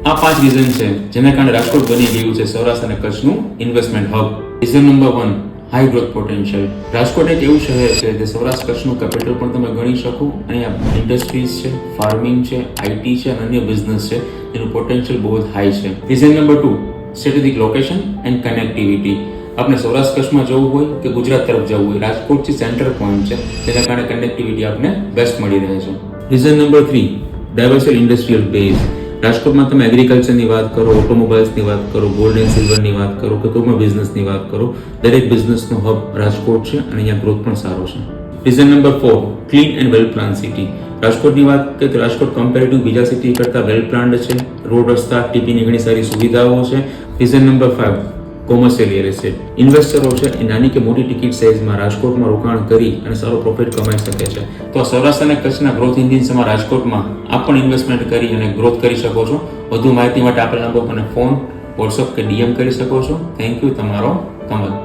આ 5 રીઝન છે જેના કારણે રાજકોટ બની ગયું છે સૌરાષ્ટ્ર અને કચ્છનું investment hub. Reason number 1, high growth potential. Rajkot એક એવું શહેર છે જે સૌરાષ્ટ્ર કચ્છનું કેપિટલ પણ તમે ગણી શકો. અહીંયા ઇન્ડસ્ટ્રીઝ છે, ફાર્મિંગ છે, આઈટી છે અને અન્ય બિઝનેસ છે. એનું પોટેન્શિયલ બહુ જ હાઈ છે. Reason number 2, strategic location and connectivity. આપણે સૌરાષ્ટ્ર કચ્છમાં જવું હોય કે ગુજરાત તરફ જવું હોય, રાજકોટ જે સેન્ટર પોઈન્ટ છે તેના કારણે કનેક્ટિવિટી આપને બેસ્ટ મળી રહે છે. Reason number 3, diversity industrial base. રાજકોટમાં તમે એગ્રીકલ્ચરની વાત કરો, ઓટોમોબાઈલ્સની વાત કરો, ગોલ્ડ એન્ડ સિલ્વરની વાત કરો કે કોઈ પણ બિઝનેસની વાત કરો, દરેક બિઝનેસનો હબ રાજકોટ છે અને અહીંયા ગ્રોથ પણ સારો છે. Reason number 4, clean and well plan city. રાજકોટની વાત કરીએ તો રાજકોટ કમ્પેરેટિવ બીજા સિટી કરતાં વેલ પ્લાન્ડ છે. રોડ, રસ્તા, ટીપીની ઘણી સારી સુવિધાઓ છે. Reason number 5, commercial real estate. ઇન્વેસ્ટરો છે એ નાની કે મોટી ટિકિટ સાઇઝમાં રાજકોટમાં રોકાણ કરી અને સારો પ્રોફિટ કમાઈ શકે છે. તો સૌરાષ્ટ્ર અને કચ્છના ગ્રોથ એન્જિન્સમાં રાજકોટમાં આપ પણ ઇન્વેસ્ટમેન્ટ કરી અને ગ્રોથ કરી શકો છો. વધુ માહિતી માટે આપેલા નંબર પર ફોન, વોટ્સઅપ કે ડીએમ કરી શકો છો. Thank you. તમારો કમલ.